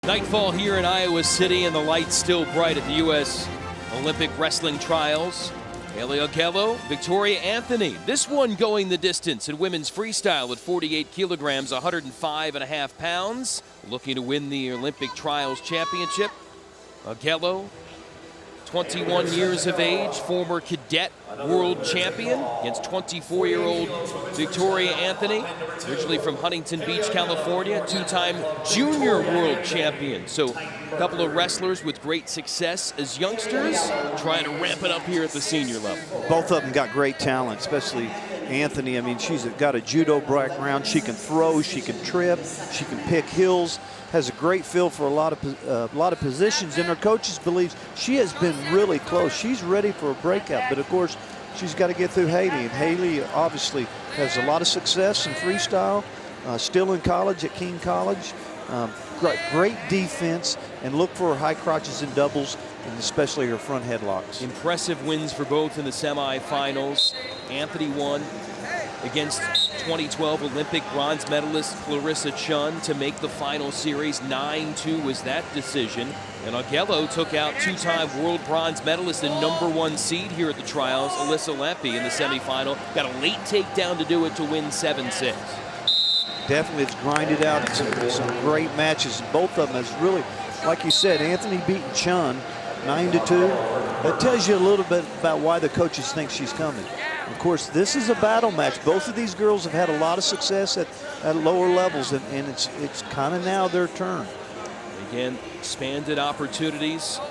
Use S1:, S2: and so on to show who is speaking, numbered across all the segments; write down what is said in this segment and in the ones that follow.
S1: Nightfall here in Iowa City and the lights still bright at the U.S. Olympic wrestling trials. Augello, Victoria Anthony. This one going the distance in women's freestyle at 48 kilograms, 105.5 pounds. Looking to win the Olympic trials championship. Augello, 21 years of age, former cadet world champion against 24-year-old Victoria Anthony, originally from Huntington Beach, California, two-time junior world champion. So a couple of wrestlers with great success as youngsters, trying to ramp it up here at the senior level.
S2: Both of them got great talent, especially Anthony. I mean, she's got a judo background. She can throw, she can trip, she can pick hills. Has a great feel for a lot of positions, and her coaches believe she has been really close. She's ready for a breakout, but of course, she's got to get through Haley, and Haley obviously has a lot of success in freestyle, still in college at King College. Great defense, and look for her high crotches and doubles, and especially her front headlocks.
S1: Impressive wins for both in the semifinals. Anthony won against 2012 Olympic bronze medalist Clarissa Chun to make the final series. 9-2 was that decision. And Augello took out two-time world bronze medalist and #1 seed here at the trials, Alyssa Lempe, in the semifinal. Got a late takedown to do it to win 7-6.
S2: Definitely, it's grinded out some great matches. Both of them has really, like you said, Anthony beating Chun 9-2. That tells you a little bit about why the coaches think she's coming. Of course, this is a battle match. Both of these girls have had a lot of success at lower levels, and it's kind of now their turn.
S1: Again, expanded opportunities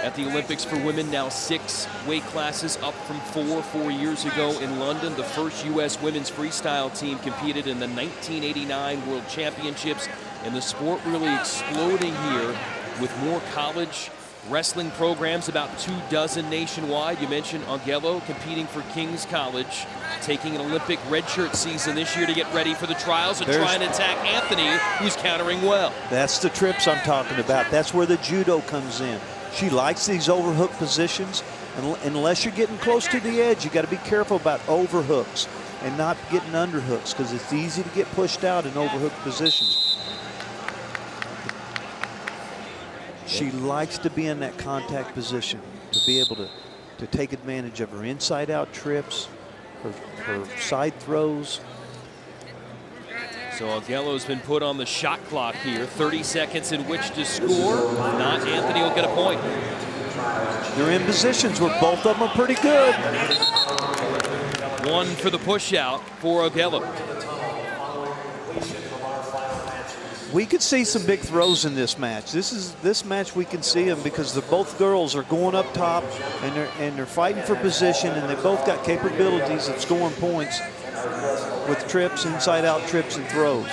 S1: at the Olympics for women. Now 6 weight classes, up from 4 years ago in London. The first U.S. women's freestyle team competed in the 1989 World Championships, and the sport really exploding here with more college wrestling programs, about 24 nationwide. You mentioned Augello competing for King's College, taking an Olympic redshirt season this year to get ready for the trials and trying to attack Anthony, who's countering well.
S2: That's the trips I'm talking about. That's where the judo comes in. She likes these overhook positions, and unless you're getting close to the edge, you got to be careful about overhooks and not getting underhooks, because it's easy to get pushed out in overhook positions. She likes to be in that contact position to be able to take advantage of her inside-out trips, her side throws.
S1: So Augello's been put on the shot clock here. 30 seconds in which to score. Not Anthony will get a point.
S2: They're in positions where both of them are pretty good.
S1: One for the push out for Augello.
S2: We could see some big throws in this match. This match we can see them because both girls are going up top and they're fighting for position, and they both got capabilities of scoring points with trips, inside out trips and throws.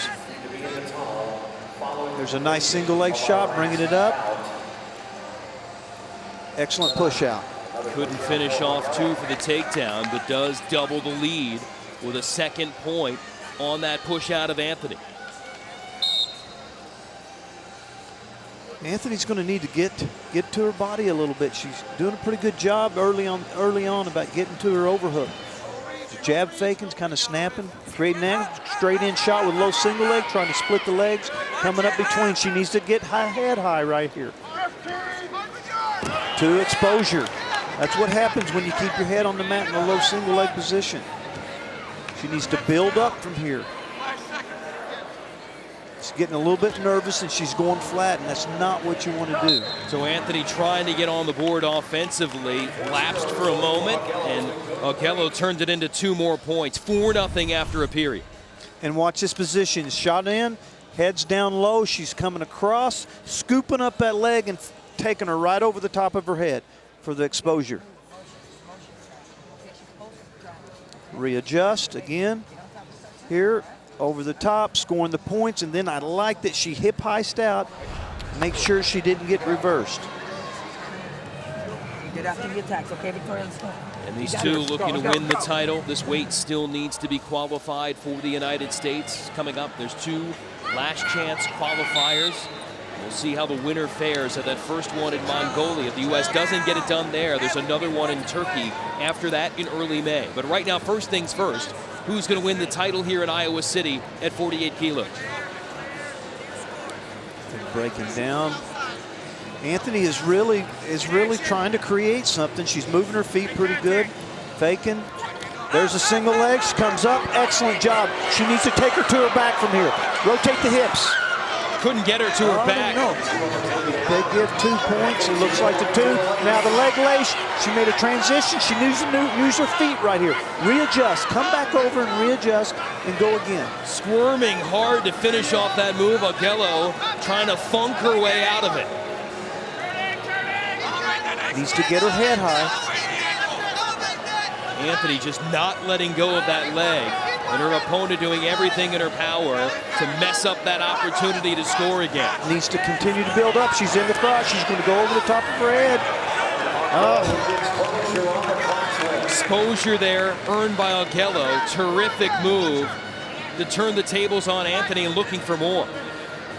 S2: There's a nice single leg shot, bringing it up. Excellent push out.
S1: Couldn't finish off 2 for the takedown, but does double the lead with a second point on that push out of Anthony.
S2: Anthony's going to need to get to her body a little bit. She's doing a pretty good job early on about getting to her overhook. Jab faking's kind of snapping, creating that straight in shot with low single leg, trying to split the legs, coming up between. She needs to get head high right here. To exposure. That's what happens when you keep your head on the mat in a low single leg position. She needs to build up from here. She's getting a little bit nervous and she's going flat, and that's not what you want to do.
S1: So Anthony trying to get on the board offensively, lapsed for a moment, and Augello turned it into 2 more points. 4-0 after a period.
S2: And watch this position. Shot in, heads down low. She's coming across, scooping up that leg and taking her right over the top of her head for the exposure. Readjust again here. Over the top, scoring the points, and then I like that she hip-heist out, make sure she didn't get reversed.
S3: You did after the attacks, okay, Victoria? Let's go.
S1: And these two looking to win the title. This weight still needs to be qualified for the United States. Coming up, there's 2 last chance qualifiers. We'll see how the winner fares at that first one in Mongolia. If the U.S. doesn't get it done there, there's another one in Turkey after that in early May. But right now, first things first, who's going to win the title here in Iowa City at 48 kilos?
S2: Breaking down. Anthony is really trying to create something. She's moving her feet pretty good, faking. There's a single leg. She comes up. Excellent job. She needs to take her to her back from here. Rotate the hips.
S1: Couldn't get her to her back.
S2: No. They give 2 points. It looks like the 2. Now the leg lace. She made a transition. She needs to use her feet right here. Readjust. Come back over and readjust and go again.
S1: Squirming hard to finish off that move. Augello trying to funk her way out of it.
S2: Needs to get her head high.
S1: Anthony just not letting go of that leg, and her opponent doing everything in her power to mess up that opportunity to score again.
S2: Needs to continue to build up. She's in the cross. She's going to go over the top of her head. Oh.
S1: Exposure there earned by Augello. Terrific move to turn the tables on Anthony and looking for more.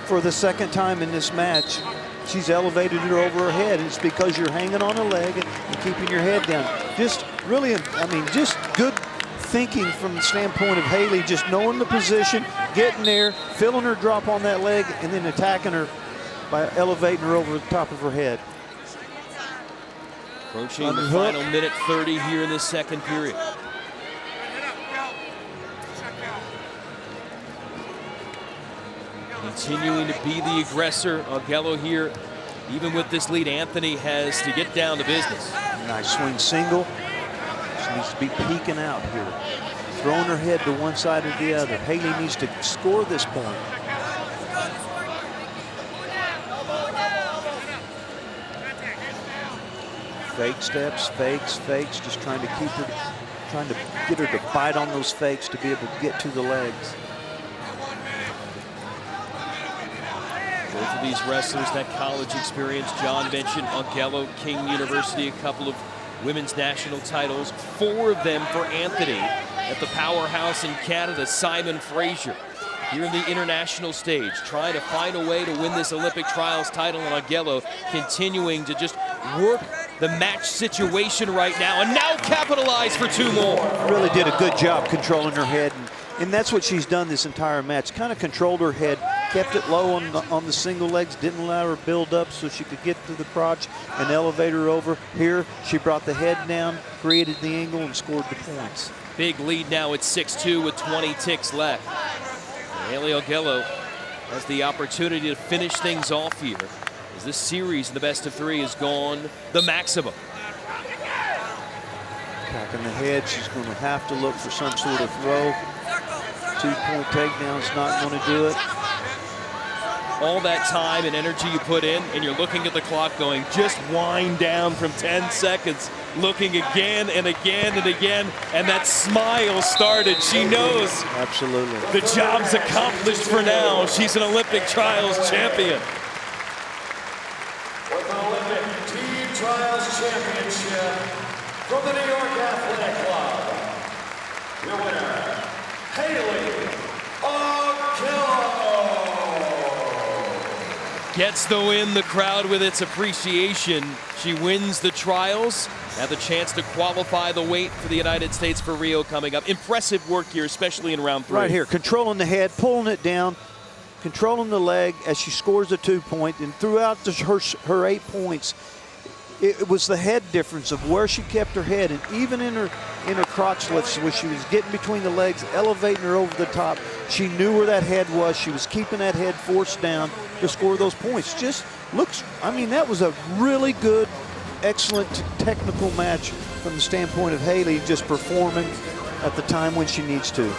S2: For the second time in this match, she's elevated her over her head. It's because you're hanging on a leg and keeping your head down. Just really, I mean, just good thinking from the standpoint of Haley, just knowing the position, getting there, feeling her drop on that leg, and then attacking her by elevating her over the top of her head.
S1: Approaching the final minute 30 here in this second period. Continuing to be the aggressor. Augello here, even with this lead, Anthony has to get down to business.
S2: Nice swing single. She needs to be peeking out here. Throwing her head to one side or the other. Haley needs to score this point. Fake steps, fakes, just trying to keep her, trying to get her to bite on those fakes to be able to get to the legs.
S1: Both of these wrestlers, that college experience. John mentioned Augello, King University, a couple of women's national titles. 4 of them for Anthony at the powerhouse in Canada, Simon Fraser. Here in the international stage, trying to find a way to win this Olympic trials title, and Augello continuing to just work the match situation right now, and now capitalize for 2 more.
S2: Really did a good job controlling her head, and that's what she's done this entire match. Kind of controlled her head, kept it low on the single legs, didn't allow her build up so she could get to the crotch and elevate her over. Here, she brought the head down, created the angle, and scored the points.
S1: Big lead now at 6-2 with 20 ticks left. Haley Augello has the opportunity to finish things off here, as this series in the best of 3 has gone the maximum.
S2: Attacking the head, she's going to have to look for some sort of throw. 2-point takedown's not going to do it.
S1: All that time and energy you put in, and you're looking at the clock going, just wind down from 10 seconds, looking again and again and again, and that smile started. She knows.
S2: Absolutely.
S1: The job's accomplished for now. She's an Olympic trials champion.
S4: With an Olympic Team Trials Championship from the New York Athletic Club, your winner, Haley Augello.
S1: Gets the win, the crowd with its appreciation. She wins the trials. Now the chance to qualify the weight for the United States for Rio coming up. Impressive work here, especially in round 3.
S2: Right here, controlling the head, pulling it down, controlling the leg as she scores a 2-point, and throughout her 8 points, it was the head difference of where she kept her head, and even in her crotch lifts where she was getting between the legs, elevating her over the top, she knew where that head was. She was keeping that head forced down to score those points. Just looks, I mean, that was a really good, excellent technical match from the standpoint of Haley just performing at the time when she needs to.